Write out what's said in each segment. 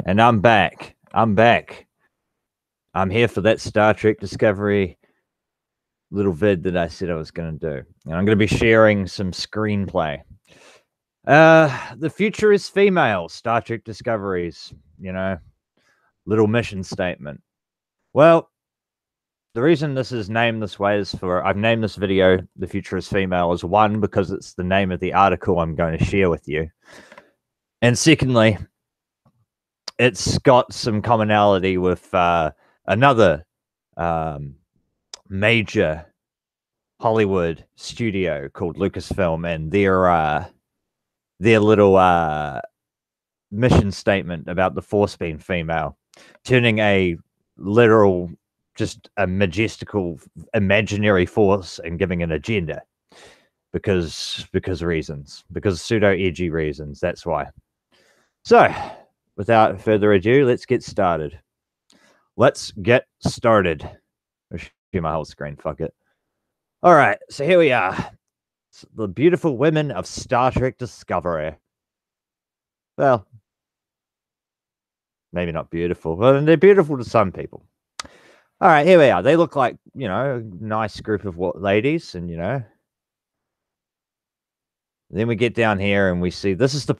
And I'm back. I'm back. I'm here for that Star Trek Discovery little vid that I said I was going to do. And I'm going to be sharing some screenplay. The future is female. Star Trek Discoveries, little mission statement. Well, the reason this is named this way is I've named this video The Future is Female as one, because it's the name of the article I'm going to share with you. And secondly, it's got some commonality with another major Hollywood studio called Lucasfilm and their little mission statement about the Force being female, turning a literal, just a majestical imaginary force and giving an agenda because reasons, because pseudo edgy reasons. That's why. So, without further ado, let's get started. Let's get started. I'll share my whole screen. Fuck it. All right, so here we are. It's the beautiful women of Star Trek Discovery. Well, maybe not beautiful, but they're beautiful to some people. All right, here we are. They look like, a nice group of ladies, and, Then we get down here and we see this is the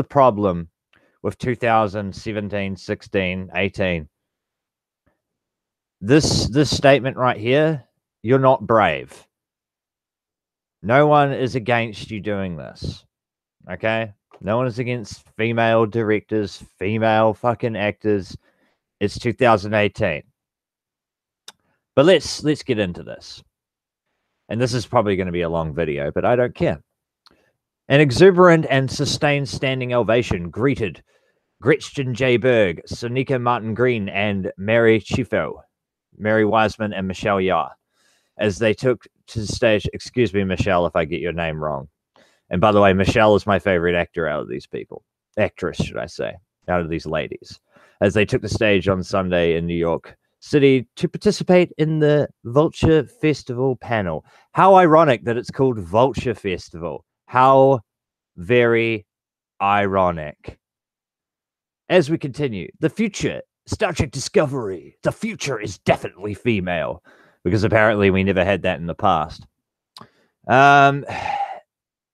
problem with 2017, 16, 18. This statement right here, you're not brave. No one is against you doing this. Okay? No one is against female directors, female fucking actors. It's 2018. But let's get into this. And this is probably going to be a long video, but I don't care. An exuberant and sustained standing ovation greeted Gretchen J. Berg, Sonika Martin Green, and Mary Chieffo, Mary Wiseman, and Michelle Yeoh, as they took to the stage. Excuse me, Michelle, if I get your name wrong. And by the way, Michelle is my favorite actor out of these people. Actress, should I say, out of these ladies. As they took the stage on Sunday in New York City to participate in the Vulture Festival panel. How ironic that it's called Vulture Festival. How very ironic. As we continue, the future, Star Trek Discovery, the future is definitely female, because apparently we never had that in the past. Over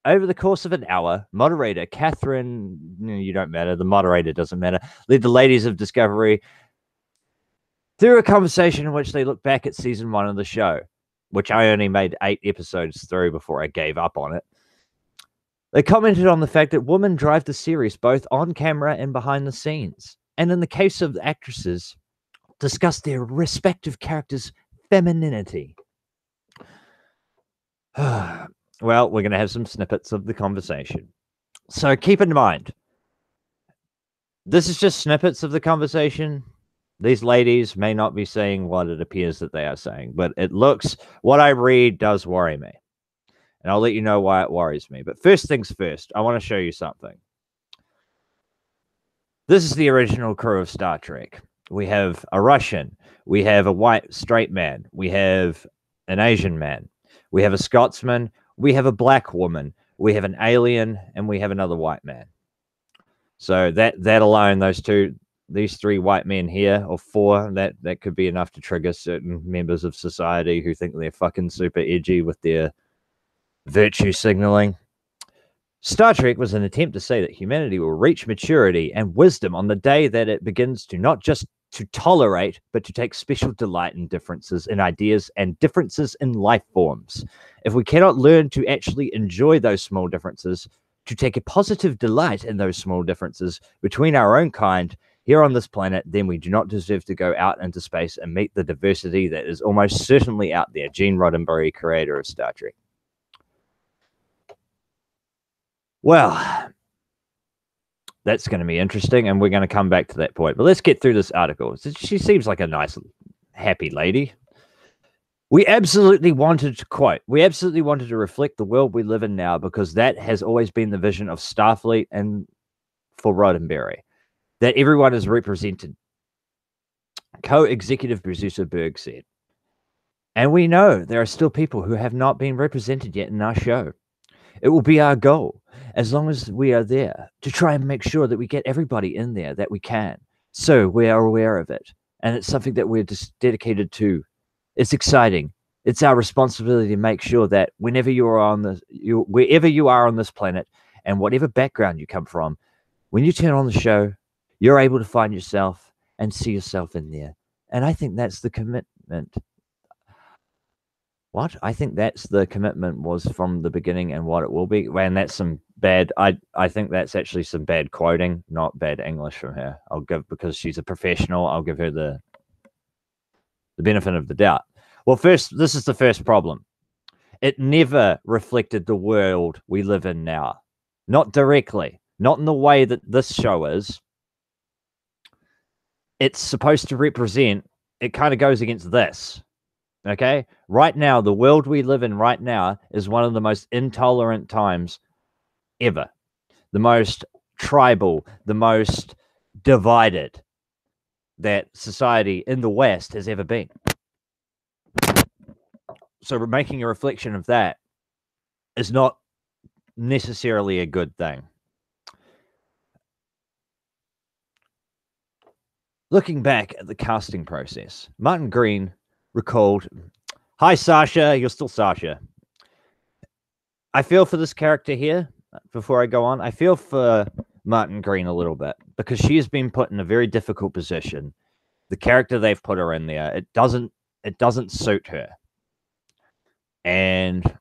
the course of an hour, moderator Catherine, you don't matter, the moderator doesn't matter, led the ladies of Discovery through a conversation in which they looked back at season 1 of the show, which I only made 8 episodes through before I gave up on it. They commented on the fact that women drive the series both on camera and behind the scenes, and in the case of the actresses, discussed their respective characters' femininity. Well, we're going to have some snippets of the conversation. So keep in mind, this is just snippets of the conversation. These ladies may not be saying what it appears that they are saying, but what I read does worry me. And I'll let you know why it worries me. But first things first, I want to show you something. This is the original crew of Star Trek. We have a Russian. We have a white straight man. We have an Asian man. We have a Scotsman. We have a black woman. We have an alien. And we have another white man. So that alone, these 3 white men here, or 4, that could be enough to trigger certain members of society who think they're fucking super edgy with their virtue signaling. Star Trek was an attempt to say that humanity will reach maturity and wisdom on the day that it begins to not just to tolerate, but to take special delight in differences in ideas and differences in life forms. If we cannot learn to actually enjoy those small differences, to take a positive delight in those small differences between our own kind here on this planet, then we do not deserve to go out into space and meet the diversity that is almost certainly out there. Gene Roddenberry, creator of Star Trek. Well, that's going to be interesting, and we're going to come back to that point. But let's get through this article. She seems like a nice, happy lady. We absolutely wanted to reflect the world we live in now, because that has always been the vision of Starfleet and for Roddenberry, that everyone is represented. Co-executive producer Berg said. And we know there are still people who have not been represented yet in our show. It will be our goal. as long as we are there to try and make sure that we get everybody in there that we can. So we are aware of it. And it's something that we're just dedicated to. It's exciting. It's our responsibility to make sure that whenever you are on wherever you are on this planet and whatever background you come from, when you turn on the show, you're able to find yourself and see yourself in there. And I think that's the commitment. What? I think that's the commitment was from the beginning and what it will be. And that's some bad, I think that's actually some bad quoting, not bad English from her. Because she's a professional, I'll give her the benefit of the doubt. Well, first, this is the first problem. It never reflected the world we live in now. Not directly, not in the way that this show is. It's supposed to represent, it kind of goes against this. Okay, right now, the world we live in right now is one of the most intolerant times ever. The most tribal, the most divided that society in the West has ever been. So making a reflection of that is not necessarily a good thing. Looking back at the casting process, Martin Green recalled, "Hi, Sasha. You're still Sasha. I feel for this character here. Before I go on, I feel for Martin Green a little bit because she has been put in a very difficult position. The character they've put her in there, it doesn't suit her. And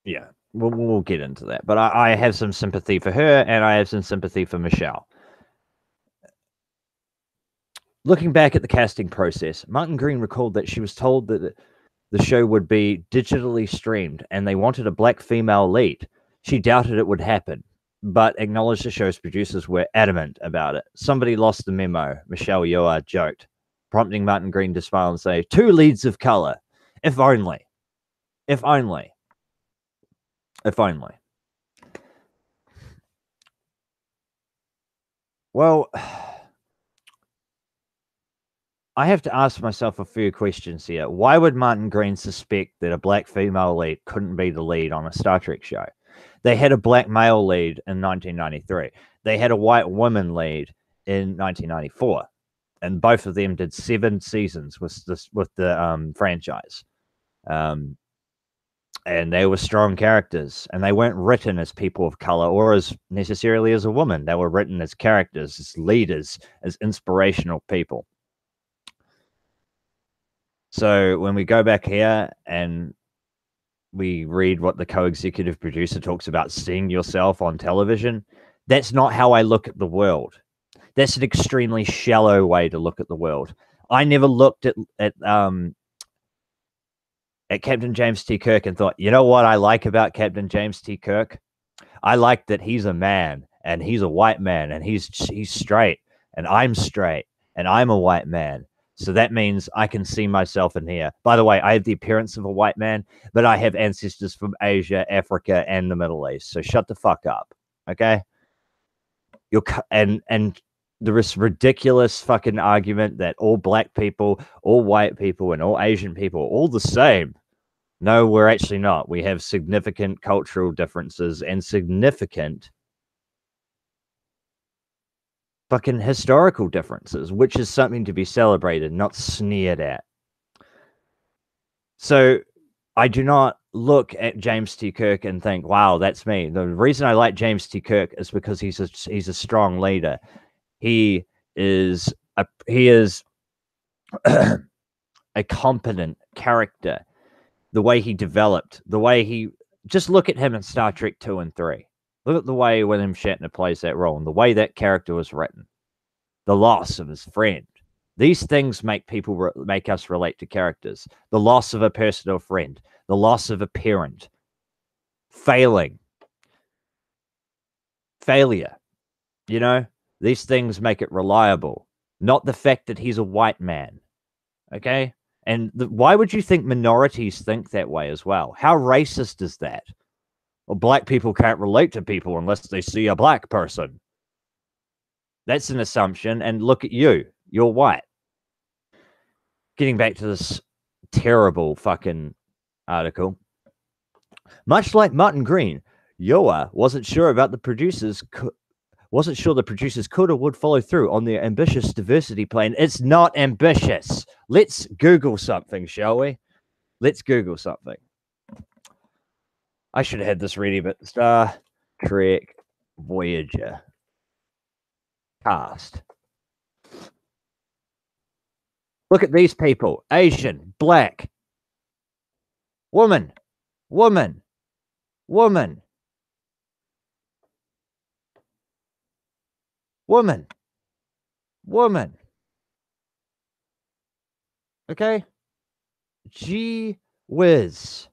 yeah, we'll get into that. But I have some sympathy for her, and I have some sympathy for Michelle." Looking back at the casting process, Martin Green recalled that she was told that the show would be digitally streamed and they wanted a black female lead. She doubted it would happen, but acknowledged the show's producers were adamant about it. "Somebody lost the memo," Michelle Yeoh joked, prompting Martin Green to smile and say, "2 leads of color. If only. If only. If only." Well, I have to ask myself a few questions here. Why would Martin Green suspect that a black female lead couldn't be the lead on a Star Trek show? They had a black male lead in 1993. They had a white woman lead in 1994. And both of them did 7 seasons with the franchise. And they were strong characters. And they weren't written as people of color or as necessarily as a woman. They were written as characters, as leaders, as inspirational people. So when we go back here and we read what the co-executive producer talks about seeing yourself on television, that's not how I look at the world. That's an extremely shallow way to look at the world. I never looked at Captain James T. Kirk and thought, you know what I like about Captain James T. Kirk? I like that he's a man and he's a white man and he's straight and I'm straight and I'm a white man. So that means I can see myself in here. By the way, I have the appearance of a white man, but I have ancestors from Asia, Africa, and the Middle East. So shut the fuck up, okay? And there is ridiculous fucking argument that all black people, all white people, and all Asian people are all the same. No, we're actually not. We have significant cultural differences and significant fucking historical differences, which is something to be celebrated, not sneered at. So I do not look at James T. Kirk and think, wow, that's me. The reason I like James T. Kirk is because he's a strong leader. He is a competent character. The way he developed, just look at him in Star Trek 2 and 3. Look at the way William Shatner plays that role and the way that character was written. The loss of his friend. These things make make us relate to characters. The loss of a personal friend. The loss of a parent. Failure. You know? These things make it reliable. Not the fact that he's a white man. Okay? And why would you think minorities think that way as well? How racist is that? Well, black people can't relate to people unless they see a black person. That's an assumption. And look at you. You're white. Getting back to this terrible fucking article. Much like Martin Green, Yoa wasn't sure the producers could or would follow through on their ambitious diversity plan. It's not ambitious. Let's Google something, shall we? Let's Google something. I should have had this ready, but Star Trek Voyager cast. Look at these people. Asian, black, woman, woman, woman, woman, woman. Okay? Gee whiz.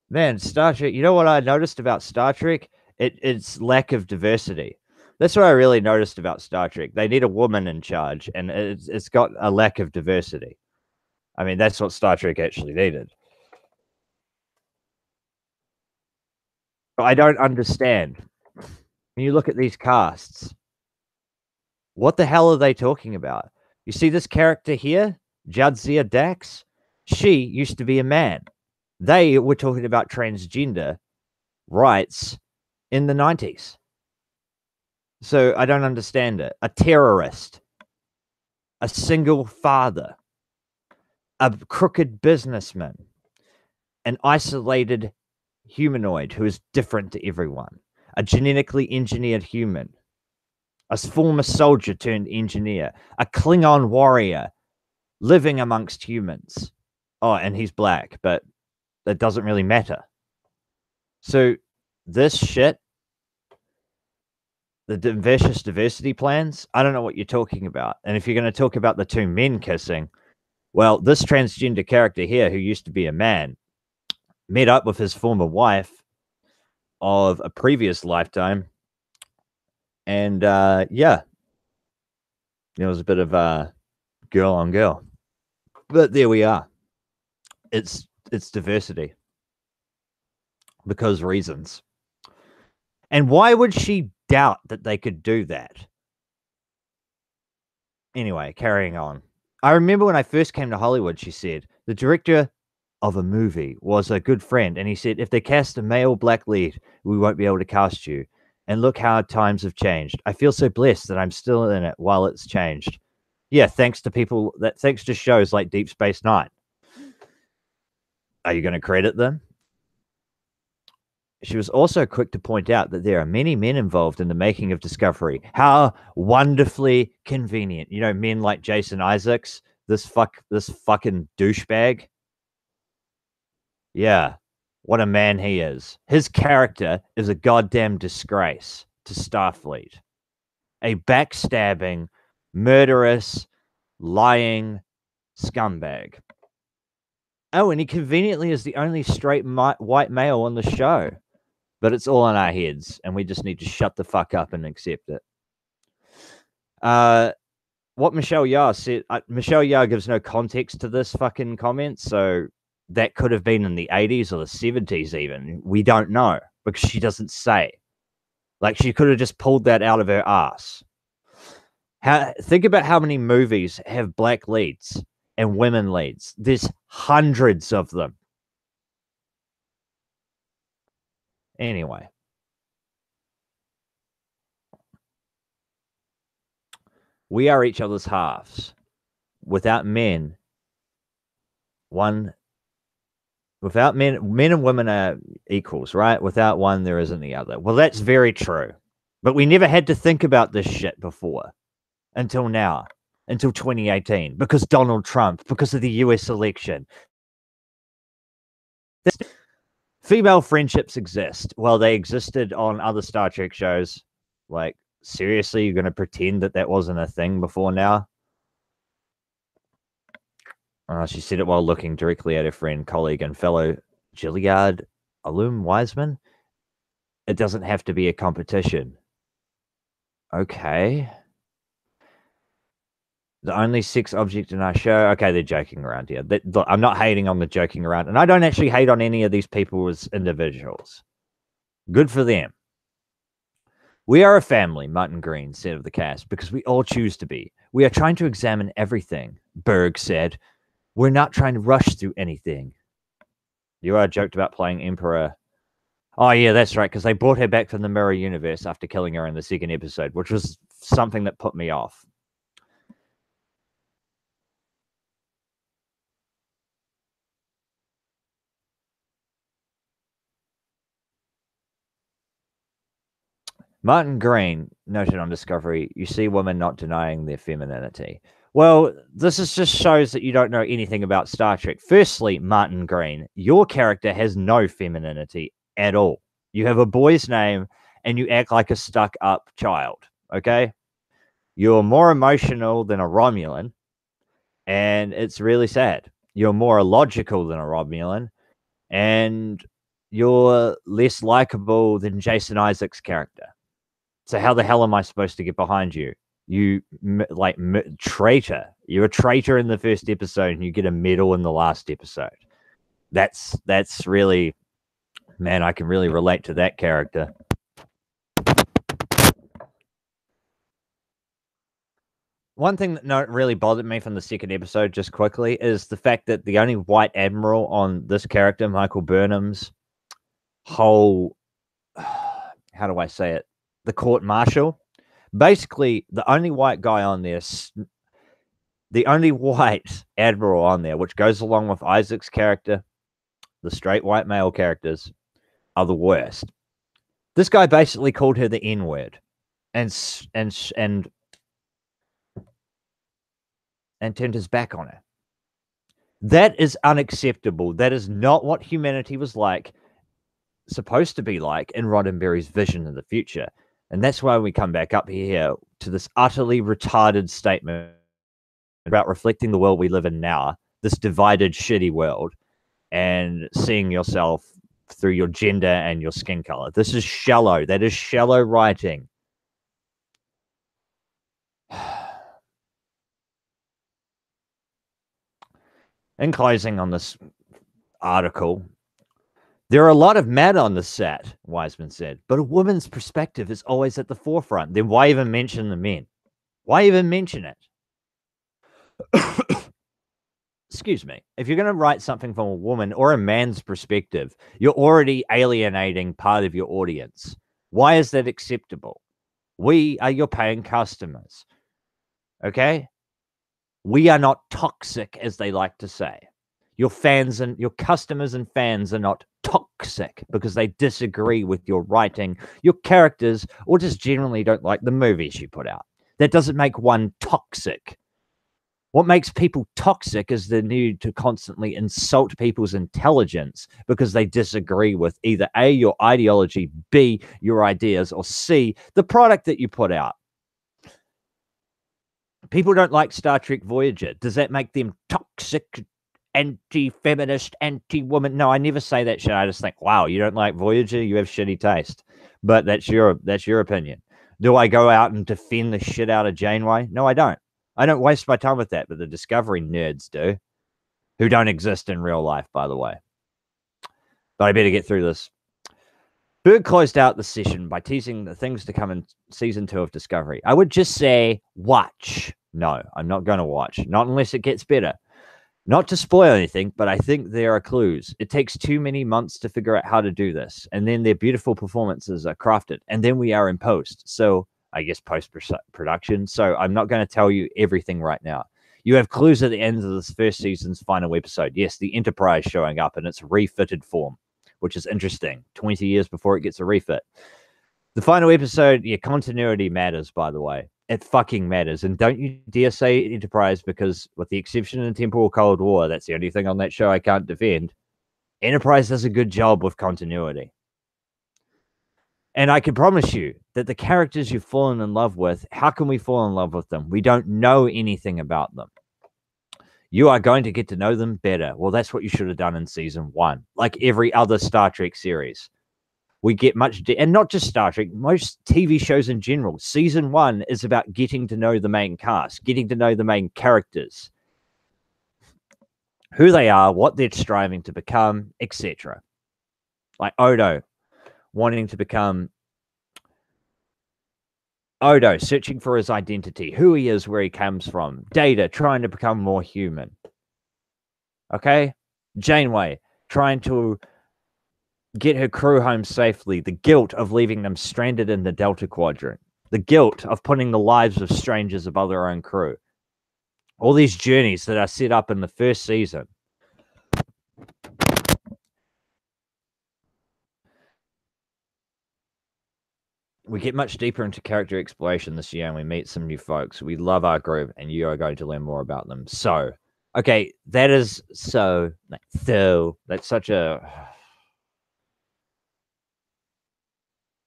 Man, Star Trek, you know what I noticed about Star Trek? It's lack of diversity. That's what I really noticed about Star Trek. They need a woman in charge, and it's got a lack of diversity. I mean, that's what Star Trek actually needed. But I don't understand. When you look at these casts, what the hell are they talking about? You see this character here, Jadzia Dax? She used to be a man. They were talking about transgender rights in the 90s. So I don't understand it. A terrorist, a single father, a crooked businessman, an isolated humanoid who is different to everyone, a genetically engineered human, a former soldier turned engineer, a Klingon warrior living amongst humans. Oh, and he's black, but that doesn't really matter. So this shit, the ambitious diversity plans, I don't know what you're talking about. And if you're going to talk about the two men kissing, well, this transgender character here, who used to be a man, met up with his former wife of a previous lifetime. And yeah, there was a bit of girl on girl. But there we are. It's diversity. Because reasons. And why would she doubt that they could do that? Anyway, carrying on. I remember when I first came to Hollywood, she said, the director of a movie was a good friend. And he said, if they cast a male black lead, we won't be able to cast you. And look how times have changed. I feel so blessed that I'm still in it while it's changed. Yeah, thanks to shows like Deep Space Nine. Are you going to credit them? She was also quick to point out that there are many men involved in the making of Discovery. How wonderfully convenient. You know, men like Jason Isaacs, this fucking douchebag. Yeah, what a man he is. His character is a goddamn disgrace to Starfleet. A backstabbing, murderous, lying scumbag. Oh, and he conveniently is the only straight white male on the show. But it's all in our heads, and we just need to shut the fuck up and accept it. What Michelle Yeoh said, Michelle Yeoh gives no context to this fucking comment, so that could have been in the 80s or the 70s even. We don't know, because she doesn't say. Like, she could have just pulled that out of her ass. Think about how many movies have black leads and women leads. There's hundreds of them. Anyway. We are each other's halves. Without men, men and women are equals, right? Without one, there isn't the other. Well, that's very true. But we never had to think about this shit before. Until now. Until 2018. Because Donald Trump. Because of the US election. Female friendships exist. Well, they existed on other Star Trek shows. Like, seriously, you're going to pretend that wasn't a thing before now? She said it while looking directly at her friend, colleague, and fellow Gilead alum Wiseman. It doesn't have to be a competition. Okay. The only sex object in our show. Okay, they're joking around here. I'm not hating on the joking around. And I don't actually hate on any of these people as individuals. Good for them. We are a family, Martin Green said of the cast, because we all choose to be. We are trying to examine everything, Berg said. We're not trying to rush through anything. You are joked about playing Emperor. Oh, yeah, that's right, because they brought her back from the Mirror Universe after killing her in the second episode, which was something that put me off. Martin Green noted on Discovery, you see women not denying their femininity. Well, this just shows that you don't know anything about Star Trek. Firstly, Martin Green, your character has no femininity at all. You have a boy's name and you act like a stuck up child, okay? You're more emotional than a Romulan, and it's really sad. You're more illogical than a Romulan, and you're less likable than Jason Isaacs' character. So how the hell am I supposed to get behind you? You traitor. You're a traitor in the first episode, and you get a medal in the last episode. That's really, man, I can really relate to that character. One thing that really bothered me from the second episode, just quickly, is the fact that the only white admiral on this character, Michael Burnham's whole, how do I say it, the court martial, basically the only white guy on there, the only white admiral on there, which goes along with Isaac's character, the straight white male characters are the worst. This guy basically called her the N-word and turned his back on her. That is unacceptable. That is not what humanity was supposed to be like in Roddenberry's vision of the future. And that's why we come back up here to this utterly retarded statement about reflecting the world we live in now, this divided, shitty world, and seeing yourself through your gender and your skin color. This is shallow. That is shallow writing. In closing on this article, there are a lot of men on the set, Wiseman said, but a woman's perspective is always at the forefront. Then why even mention the men? Why even mention it? Excuse me. If you're going to write something from a woman or a man's perspective, you're already alienating part of your audience. Why is that acceptable? We are your paying customers. Okay? We are not toxic, as they like to say. Your fans and your customers and fans are not toxic because they disagree with your writing, your characters, or just generally don't like the movies you put out. That doesn't make one toxic. What makes people toxic is the need to constantly insult people's intelligence because they disagree with either A, your ideology, B, your ideas, or C, the product that you put out. People don't like Star Trek Voyager. Does that make them toxic, anti-feminist, anti-woman? No, I never say that shit. I just think, wow, you don't like Voyager? You have shitty taste. But that's your opinion. Do I go out and defend the shit out of Janeway? No, I don't. I don't waste my time with that, but the Discovery nerds do, who don't exist in real life, by the way. But I better get through this. Berg closed out the session by teasing the things to come in season 2 of Discovery. I would just say, watch. No, I'm not going to watch. Not unless it gets better. Not to spoil anything, but I think there are clues. It takes too many months to figure out how to do this. And then their beautiful performances are crafted. And then we are in post. So I guess post-production. So I'm not going to tell you everything right now. You have clues at the end of this first season's final episode. Yes, the Enterprise showing up in its refitted form, which is interesting. 20 years before it gets a refit. The final episode, yeah, continuity matters, by the way. It fucking matters. And don't you dare say Enterprise, because with the exception of Temporal Cold War, that's the only thing on that show I can't defend. Enterprise does a good job with continuity. And I can promise you that the characters you've fallen in love with, how can we fall in love with them? We don't know anything about them. You are going to get to know them better. Well, that's what you should have done in season 1, like every other Star Trek series. We get much, and not just Star Trek, most TV shows in general. Season 1 is about getting to know the main cast, getting to know the main characters, who they are, what they're striving to become, etc. Like Odo, wanting to become Odo, searching for his identity, who he is, where he comes from. Data, trying to become more human. Okay? Janeway, trying to get her crew home safely, the guilt of leaving them stranded in the Delta Quadrant, the guilt of putting the lives of strangers above their own crew. All these journeys that are set up in the first season. We get much deeper into character exploration this year, and we meet some new folks. We love our group, and you are going to learn more about them. So, okay, that's such a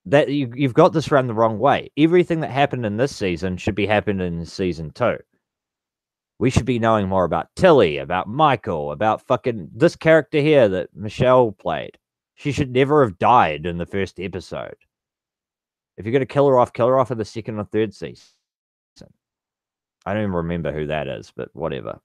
that you've got this run the wrong way. Everything that happened in this season should be happening in season 2. We should be knowing more about Tilly, about Michael, about fucking this character here that Michelle played. She should never have died in the first episode. If you're going to kill her off in the second or third season. I don't even remember who that is, but whatever.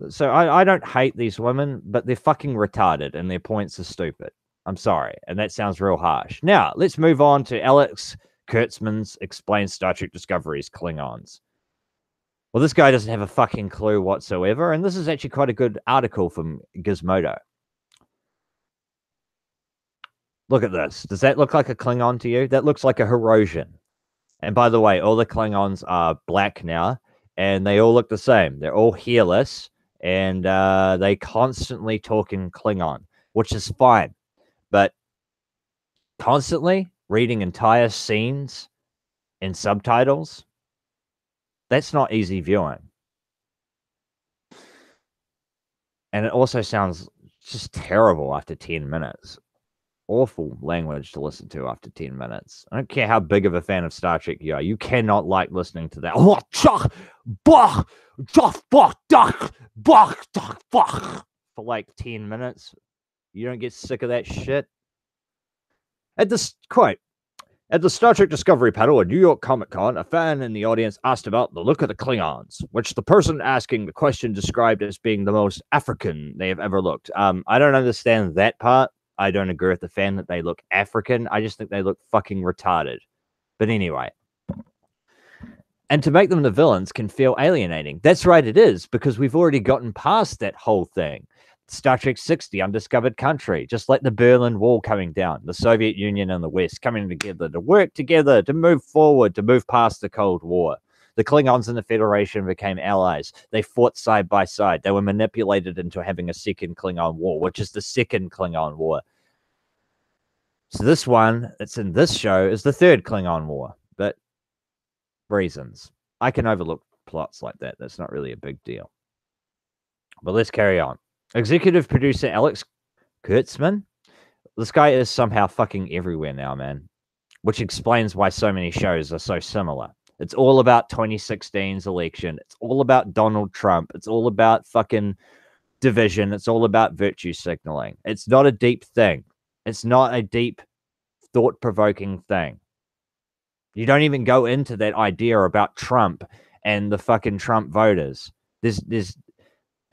So I don't hate these women, but they're fucking retarded and their points are stupid. I'm sorry, and that sounds real harsh. Now, let's move on to Alex Kurtzman's Explains Star Trek Discovery's Klingons. Well, this guy doesn't have a fucking clue whatsoever, and this is actually quite a good article from Gizmodo. Look at this. Does that look like a Klingon to you? That looks like a Herosian. And by the way, all the Klingons are black now, and they all look the same. They're all hairless, and they constantly talk in Klingon, which is fine. But constantly reading entire scenes in subtitles, that's not easy viewing. And it also sounds just terrible after 10 minutes. Awful language to listen to after 10 minutes. I don't care how big of a fan of Star Trek you are. You cannot like listening to that. For like 10 minutes. You don't get sick of that shit. At this quote, at the Star Trek Discovery panel at New York Comic Con, a fan in the audience asked about the look of the Klingons, which the person asking the question described as being the most African they have ever looked. I don't understand that part. I don't agree with the fan that they look African. I just think they look fucking retarded. But anyway. And to make them the villains can feel alienating. That's right, it is, because we've already gotten past that whole thing. Star Trek 60, Undiscovered Country, just like the Berlin Wall coming down, the Soviet Union and the West coming together to work together, to move forward, to move past the Cold War. The Klingons and the Federation became allies. They fought side by side. They were manipulated into having a second Klingon War, which is the second Klingon War. So this one that's in this show is the third Klingon War, but reasons. I can overlook plots like that. That's not really a big deal. But let's carry on. Executive producer Alex Kurtzman. This guy is somehow fucking everywhere now, man. Which explains why so many shows are so similar. It's all about 2016's election. It's all about Donald Trump. It's all about fucking division. It's all about virtue signaling. It's not a deep thing. It's not a deep, thought-provoking thing. You don't even go into that idea about Trump and the fucking Trump voters. There's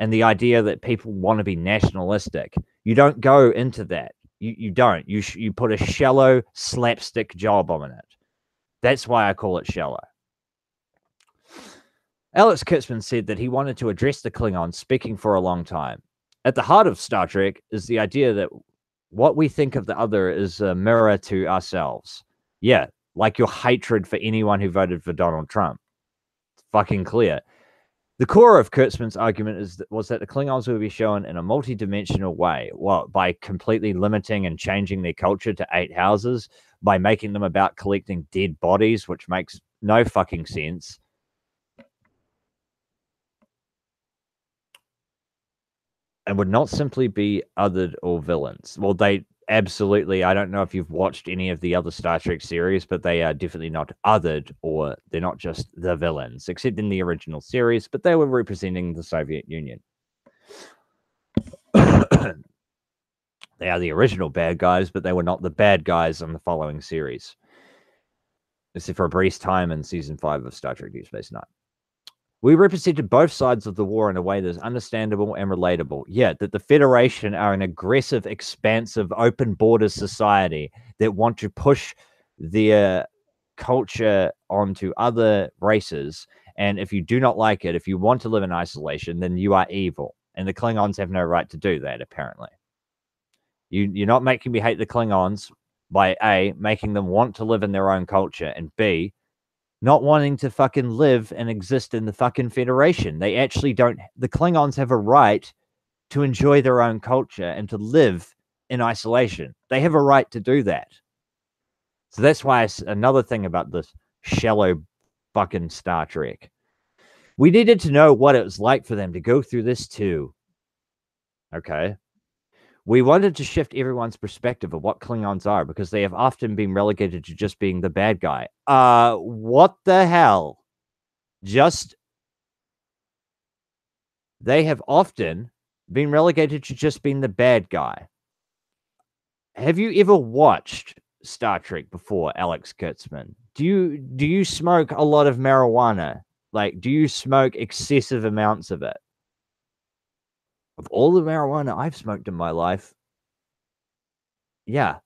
and the idea that people want to be nationalistic. You don't go into that. You don't. You put a shallow slapstick job on it. That's why I call it shallow. Alex Kurtzman said that he wanted to address the Klingons speaking for a long time. At the heart of Star Trek is the idea that what we think of the other is a mirror to ourselves. Yeah, like your hatred for anyone who voted for Donald Trump. It's fucking clear. The core of Kurtzman's argument was that the Klingons will be shown in a multi-dimensional way. Well, by completely limiting and changing their culture to 8 houses, by making them about collecting dead bodies, which makes no fucking sense. And would not simply be othered or villains. Well, they absolutely, I don't know if you've watched any of the other Star Trek series, but they are definitely not othered, or they're not just the villains, except in the original series, but they were representing the Soviet Union. They are the original bad guys, but they were not the bad guys on the following series. Except for a brief time in season 5 of Star Trek Deep Space Nine. We represented both sides of the war in a way that's understandable and relatable. Yeah, that the Federation are an aggressive, expansive, open border society that want to push their culture onto other races. And if you do not like it, if you want to live in isolation, then you are evil. and the Klingons have no right to do that, apparently. You're not making me hate the Klingons by A, making them want to live in their own culture, and B, not wanting to fucking live and exist in the fucking Federation. They actually don't. The Klingons have a right to enjoy their own culture and to live in isolation. They have a right to do that. So that's why it's another thing about this shallow fucking Star Trek. We needed to know what it was like for them to go through this too. Okay. We wanted to shift everyone's perspective of what Klingons are because they have often been relegated to just being the bad guy. What the hell? They have often been relegated to just being the bad guy. Have you ever watched Star Trek before, Alex Kurtzman? Do you smoke a lot of marijuana? Like, do you smoke excessive amounts of it? Of all the marijuana I've smoked in my life, yeah.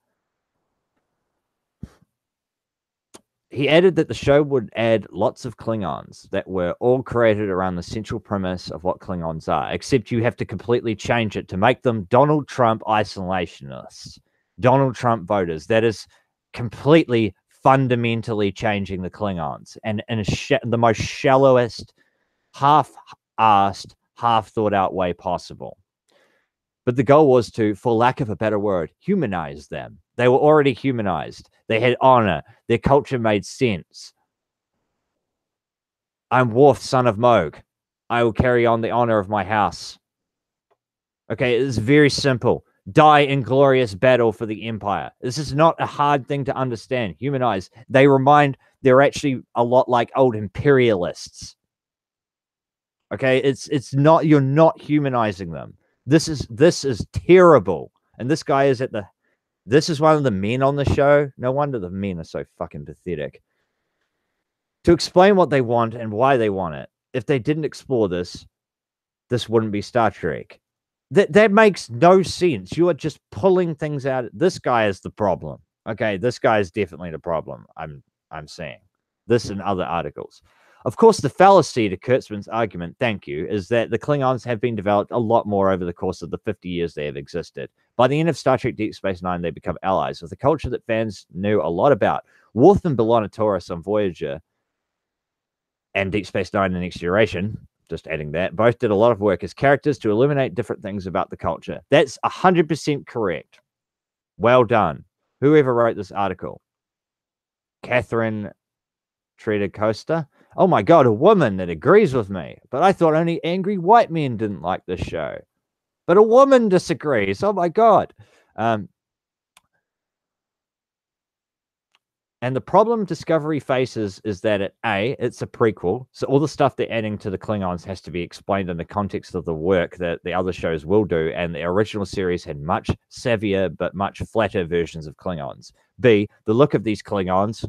He added that the show would add lots of Klingons that were all created around the central premise of what Klingons are, except you have to completely change it to make them Donald Trump isolationists, Donald Trump voters. That is completely fundamentally changing the Klingons and in the most shallowest, half-assed, half-thought-out way possible. But the goal was to, for lack of a better word, humanize them. They were already humanized. They had honor. Their culture made sense. I'm Worf, son of Moog. I will carry on the honor of my house. Okay, it's very simple. Die in glorious battle for the Empire. This is not a hard thing to understand. Humanize. They're actually a lot like old imperialists. Okay, it's not, you're not humanizing them. This is terrible. And this guy is this is one of the men on the show. No wonder the men are so fucking pathetic. To explain what they want and why they want it. If they didn't explore this wouldn't be Star Trek. That makes no sense. You are just pulling things out. This guy is the problem. Okay, this guy is definitely the problem. I'm saying this in other articles. Of course, the fallacy to Kurtzman's argument, thank you, is that the Klingons have been developed a lot more over the course of the 50 years they have existed. By the end of Star Trek Deep Space Nine, they become allies with a culture that fans knew a lot about. Worf and B'Elanna Torres on Voyager and Deep Space Nine: The Next Generation, just adding that, both did a lot of work as characters to illuminate different things about the culture. That's 100% correct. Well done. Whoever wrote this article? Catherine Tredecosta. Oh my God, a woman that agrees with me. But I thought only angry white men didn't like this show. But a woman disagrees. Oh my God. And the problem Discovery faces is that it's a prequel. So all the stuff they're adding to the Klingons has to be explained in the context of the work that the other shows will do. And the original series had much savvier but much flatter versions of Klingons. B, the look of these Klingons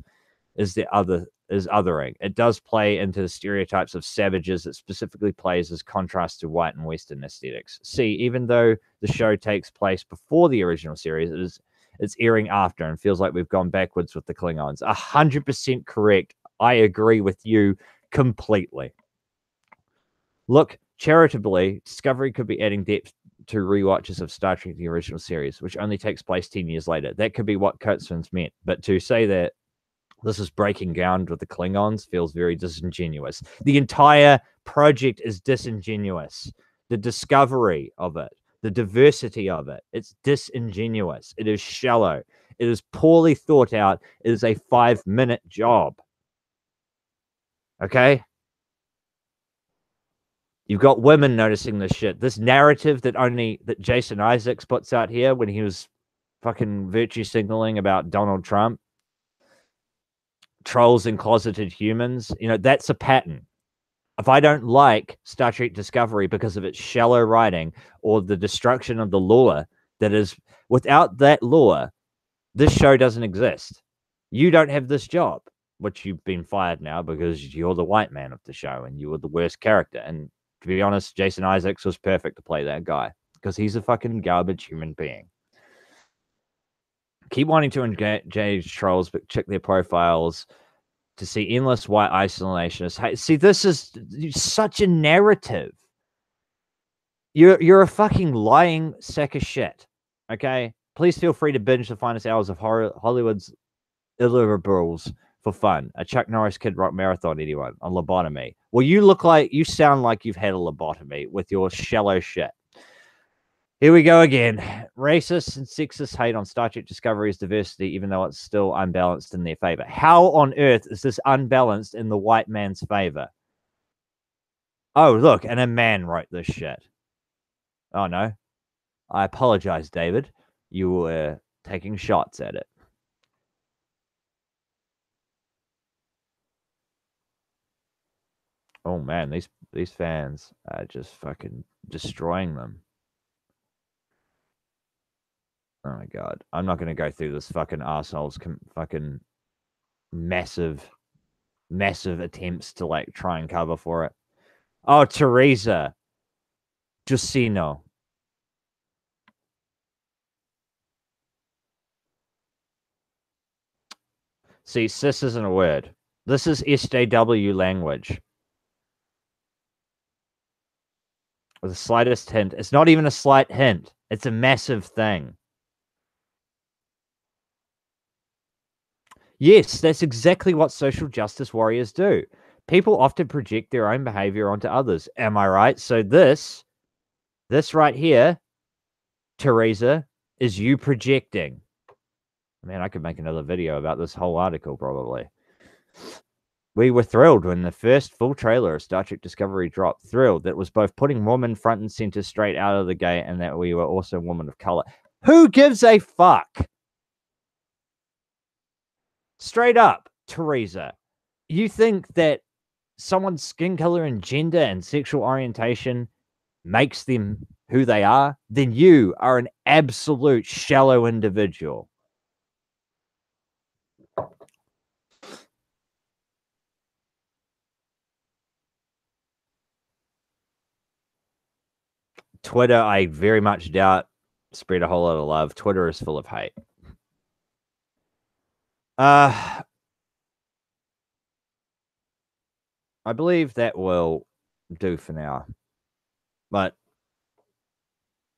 is othering. It does play into the stereotypes of savages. It specifically plays as contrast to white and Western aesthetics. C, even though the show takes place before the original series, it's airing after and feels like we've gone backwards with the Klingons. 100% correct. I agree with you completely. Look, charitably, Discovery could be adding depth to rewatches of Star Trek: The Original Series, which only takes place 10 years later. That could be what Kurtzman's meant. But to say that this is breaking ground with the Klingons feels very disingenuous. The entire project is disingenuous. The discovery of it, the diversity of it, it's disingenuous. It is shallow. It is poorly thought out. It is a 5-minute job. Okay? You've got women noticing this shit. This narrative that Jason Isaacs puts out here when he was fucking virtue signaling about Donald Trump, trolls and closeted humans, that's a pattern. If I don't like Star Trek Discovery because of its shallow writing or the destruction of the lore that is, without that lore, this show doesn't exist. You don't have this job, which you've been fired now because you're the white man of the show and you were the worst character. And to be honest, Jason Isaacs was perfect to play that guy because he's a fucking garbage human being. Keep wanting to engage trolls, but check their profiles to see endless white isolationists. See, this is such a narrative. You're a fucking lying sack of shit. Okay? Please feel free to binge the finest hours of Hollywood's deliverables for fun. A Chuck Norris Kid Rock marathon, anyone, on lobotomy. Well, you sound like you've had a lobotomy with your shallow shit. Here we go again. Racist and sexist hate on Star Trek Discovery's diversity, even though it's still unbalanced in their favor. How on earth is this unbalanced in the white man's favor? Oh, look, and a man wrote this shit. Oh, no. I apologize, David. You were taking shots at it. Oh, man, these fans are just fucking destroying them. Oh my god. I'm not gonna go through this fucking asshole's fucking massive attempts to like try and cover for it. Oh, Teresa Jusino. See, cis isn't a word. This is SJW language. With the slightest hint. It's not even a slight hint. It's a massive thing. Yes, that's exactly what social justice warriors do. People often project their own behavior onto others. Am I right? So this right here, Teresa, is you projecting. Man, I could make another video about this whole article probably. We were thrilled when the first full trailer of Star Trek Discovery dropped. Thrilled that it was both putting women front and center straight out of the gate and that we were also women of color. Who gives a fuck? Straight up, Teresa. You think that someone's skin color and gender and sexual orientation makes them who they are? Then you are an absolute shallow individual. Twitter, I very much doubt spread a whole lot of love. Twitter is full of hate. I believe that will do for now. But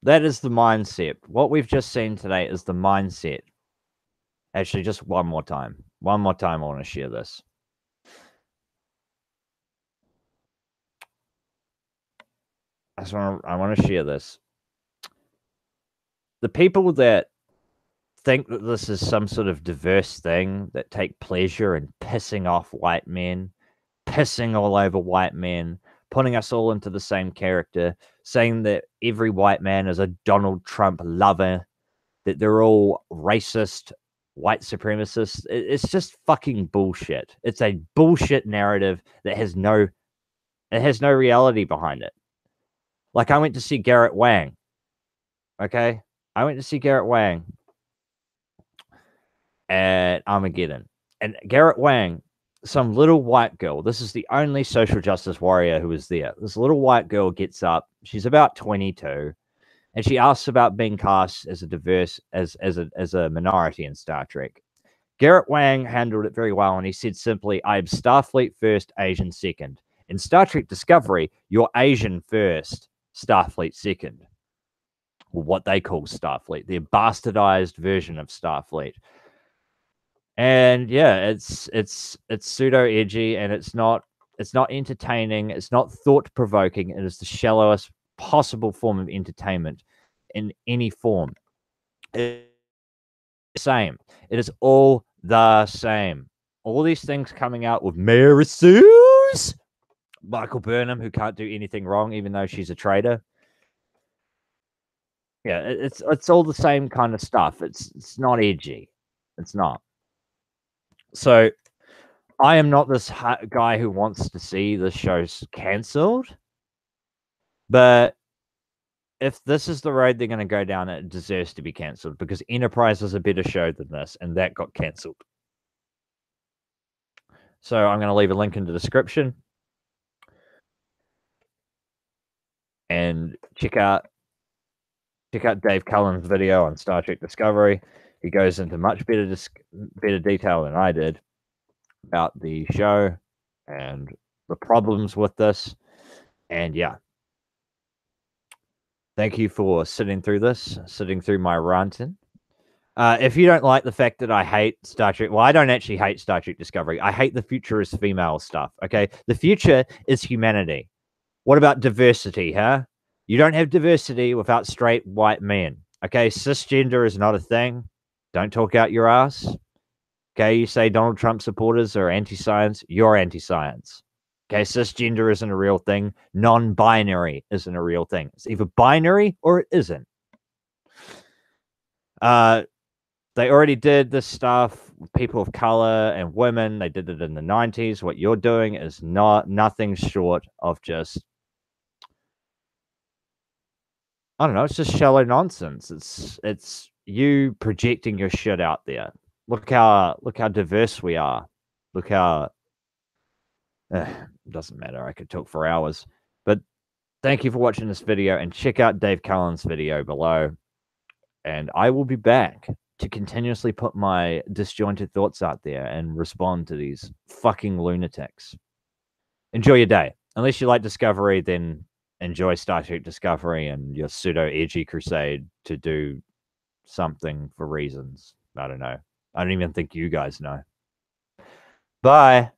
that is the mindset. What we've just seen today is the mindset. Actually, just one more time. One more time, I want to share this. I want to share this. The people that think that this is some sort of diverse thing, that take pleasure in pissing off white men, pissing all over white men, putting us all into the same character, saying that every white man is a Donald Trump lover, that they're all racist, white supremacists. It's just fucking bullshit. It's a bullshit narrative that has no reality behind it. Like, I went to see Garrett Wang. Okay? I went to see Garrett Wang at Armageddon. And Garrett Wang, some little white girl, this is the only social justice warrior who was there. This little white girl gets up. She's about 22. And she asks about being cast as a diverse, as a minority in Star Trek. Garrett Wang handled it very well, and he said simply, I am Starfleet first, Asian second. In Star Trek Discovery, you're Asian first, Starfleet second. Or what they call Starfleet, their bastardized version of Starfleet. And yeah, it's pseudo edgy, and it's not entertaining, it's not thought provoking, it is the shallowest possible form of entertainment in any form. It's the same. It is all the same. All these things coming out with Mary Sue's, Michael Burnham, who can't do anything wrong, even though she's a traitor. Yeah, it's all the same kind of stuff. It's not edgy. It's not. So I am not this guy who wants to see the shows cancelled, but if this is the road they're going to go down, it deserves to be cancelled because Enterprise is a better show than this, and that got cancelled. So I'm going to leave a link in the description and check out Dave Cullen's video on Star Trek Discovery. He goes into much better detail than I did about the show and the problems with this. And yeah, Thank you for sitting through this, sitting through my ranting. If you don't like the fact that I hate Star Trek, well, I don't actually hate Star Trek Discovery. I hate the futurist female stuff. Okay, the future is humanity. What about diversity, huh? You don't have diversity without straight white men. Okay, cisgender is not a thing. Don't talk out your ass. Okay, you say Donald Trump supporters are anti-science. You're anti-science. Okay, cisgender isn't a real thing. Non-binary isn't a real thing. It's either binary or it isn't. They already did this stuff with people of color and women. They did it in the 90s. What you're doing is nothing short of just, I don't know, it's just shallow nonsense. It's you projecting your shit out there. Look how diverse we are. Look how doesn't matter. I could talk for hours. But thank you for watching this video and check out Dave Cullen's video below. And I will be back to continuously put my disjointed thoughts out there and respond to these fucking lunatics. Enjoy your day. Unless you like Discovery, then enjoy Star Trek Discovery and your pseudo-edgy crusade to do something for reasons. I don't know. I don't even think you guys know. Bye.